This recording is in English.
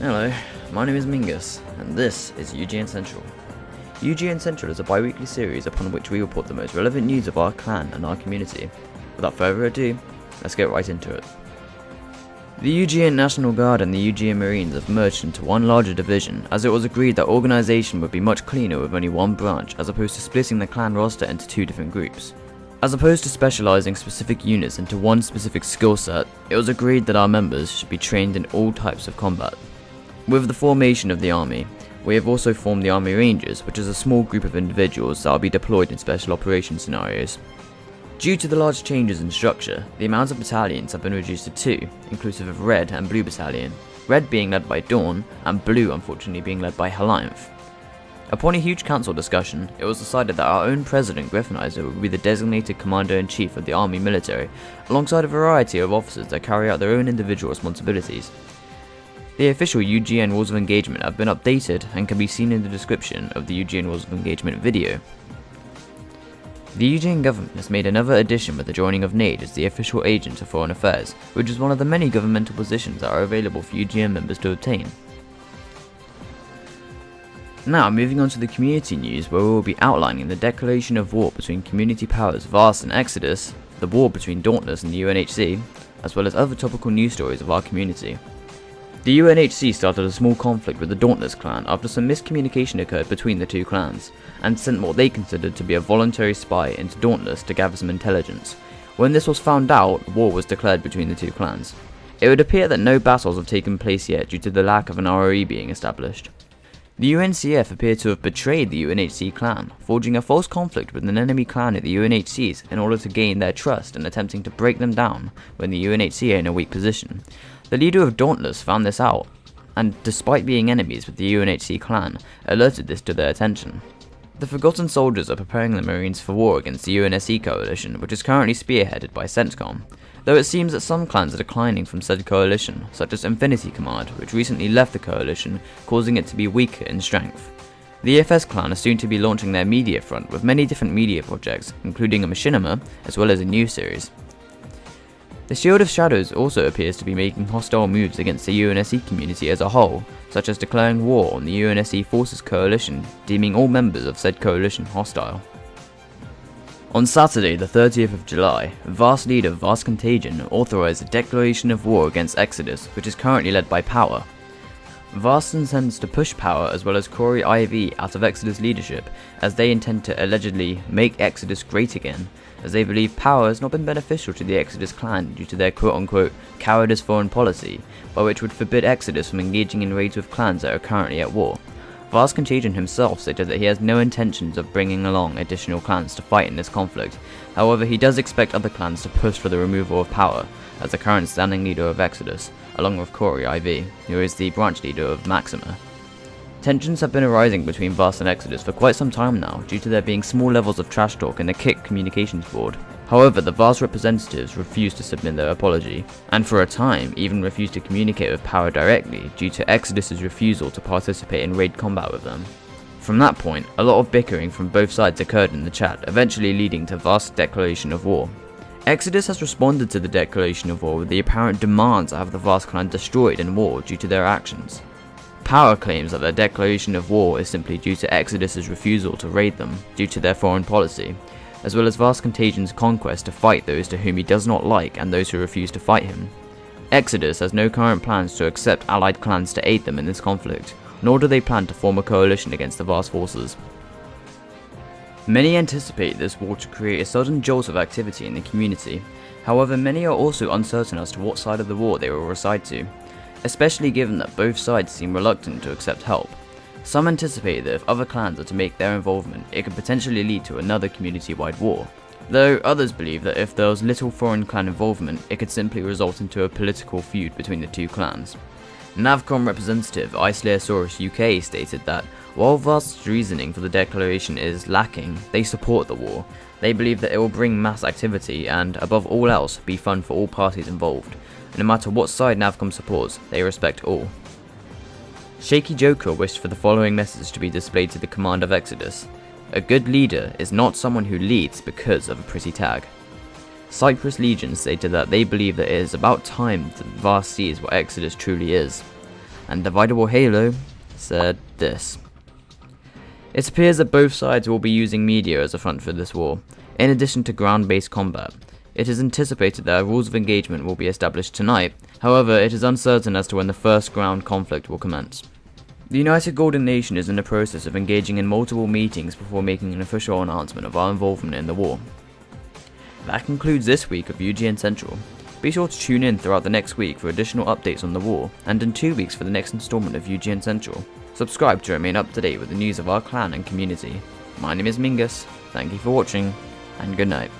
Hello, my name is Mingus, and this is UGN Central. UGN Central is a bi-weekly series upon which we report the most relevant news of our clan and our community. Without further ado, let's get right into it. The UGN National Guard and the UGN Marines have merged into one larger division, as it was agreed that organisation would be much cleaner with only one branch, as opposed to splitting the clan roster into two different groups. As opposed to specialising specific units into one specific skill set, it was agreed that our members should be trained in all types of combat. With the formation of the army, we have also formed the Army Rangers, which is a small group of individuals that will be deployed in special operations scenarios. Due to the large changes in structure, the amount of battalions have been reduced to two, inclusive of Red and Blue Battalion, Red being led by Dawn, and Blue unfortunately being led by Helianth. Upon a huge council discussion, it was decided that our own President Gryphonizer would be the designated Commander-in-Chief of the Army military, alongside a variety of officers that carry out their own individual responsibilities. The official UGN Rules of Engagement have been updated and can be seen in the description of the UGN Rules of Engagement video. The UGN Government has made another addition with the joining of Nade as the official agent of foreign affairs, which is one of the many governmental positions that are available for UGN members to obtain. Now moving on to the community news, where we will be outlining the declaration of war between community powers Vast and Exodus, the war between Dauntless and the UNHC, as well as other topical news stories of our community. The UNHC started a small conflict with the Dauntless clan after some miscommunication occurred between the two clans, and sent what they considered to be a voluntary spy into Dauntless to gather some intelligence. When this was found out, war was declared between the two clans. It would appear that no battles have taken place yet due to the lack of an ROE being established. The UNCF appear to have betrayed the UNHC clan, forging a false conflict with an enemy clan at the UNHCs in order to gain their trust and attempting to break them down when the UNHC are in a weak position. The leader of Dauntless found this out, and despite being enemies with the UNHC clan, alerted this to their attention. The Forgotten Soldiers are preparing the Marines for war against the UNSC coalition, which is currently spearheaded by CENTCOM, though it seems that some clans are declining from said coalition, such as Infinity Command, which recently left the coalition, causing it to be weaker in strength. The EFS clan are soon to be launching their media front with many different media projects, including a machinima, as well as a news series. The Shield of Shadows also appears to be making hostile moves against the UNSC community as a whole, such as declaring war on the UNSC Forces Coalition, deeming all members of said coalition hostile. On Saturday, the 30th of July, Vast leader Vast Contagion authorized a declaration of war against Exodus, which is currently led by Power. Vast intends to push Power as well as Corey IV out of Exodus leadership, as they intend to allegedly make Exodus great again, as they believe Power has not been beneficial to the Exodus clan due to their quote-unquote cowardice foreign policy, by which would forbid Exodus from engaging in raids with clans that are currently at war. Vast Contagion himself stated that he has no intentions of bringing along additional clans to fight in this conflict. However, he does expect other clans to push for the removal of Power, as the current standing leader of Exodus, along with Corey IV, who is the branch leader of Maxima. Tensions have been arising between Vast and Exodus for quite some time now, due to there being small levels of trash talk in the KIC communications board. However, the Vast representatives refused to submit their apology, and for a time even refused to communicate with Power directly due to Exodus's refusal to participate in raid combat with them. From that point, a lot of bickering from both sides occurred in the chat, eventually leading to Vast's declaration of war. Exodus has responded to the declaration of war with the apparent demand to have the Vast clan destroyed in war due to their actions. Power claims that their declaration of war is simply due to Exodus's refusal to raid them due to their foreign policy, as well as Vast Contagion's conquest to fight those to whom he does not like and those who refuse to fight him. Exodus has no current plans to accept allied clans to aid them in this conflict, nor do they plan to form a coalition against the Vast forces. Many anticipate this war to create a sudden jolt of activity in the community. However, many are also uncertain as to what side of the war they will reside to, especially given that both sides seem reluctant to accept help. Some anticipate that if other clans are to make their involvement, it could potentially lead to another community-wide war, though others believe that if there was little foreign clan involvement, it could simply result into a political feud between the two clans. Navcom representative Islayasaurus UK stated that, while Vast's reasoning for the declaration is lacking, they support the war. They believe that it will bring mass activity and, above all else, be fun for all parties involved. No matter what side Navcom supports, they respect all. Shaky Joker wished for the following message to be displayed to the command of Exodus. A good leader is not someone who leads because of a pretty tag. Cyprus Legion stated that they believe that it is about time that Vast sees what Exodus truly is. and Dividable Halo said this. It appears that both sides will be using media as a front for this war, in addition to ground-based combat. It is anticipated that rules of engagement will be established tonight, however it is uncertain as to when the first ground conflict will commence. The United Golden Nation is in the process of engaging in multiple meetings before making an official announcement of our involvement in the war. That concludes this week of UGN Central. Be sure to tune in throughout the next week for additional updates on the war, and in 2 weeks for the next installment of UGN Central. Subscribe to remain up to date with the news of our clan and community. My name is Mingus, thank you for watching, and good night.